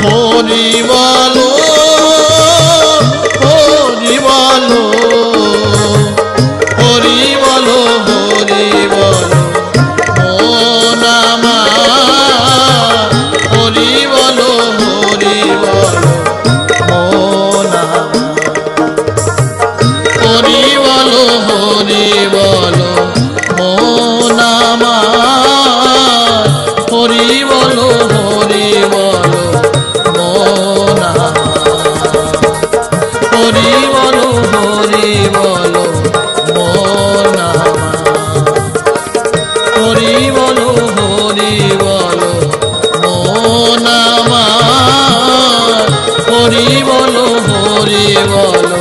হরি বলো হরি বলো হরি বলো হরি বলো মন আমার হরি বলো হরি বলো মন হরি বলো হরি বলো মন আমার হরি বলো হরি বলো মন হরি বলো হরি বলো মন হরি বলো হরি বলো মন আমার হরি বলো হরি বলো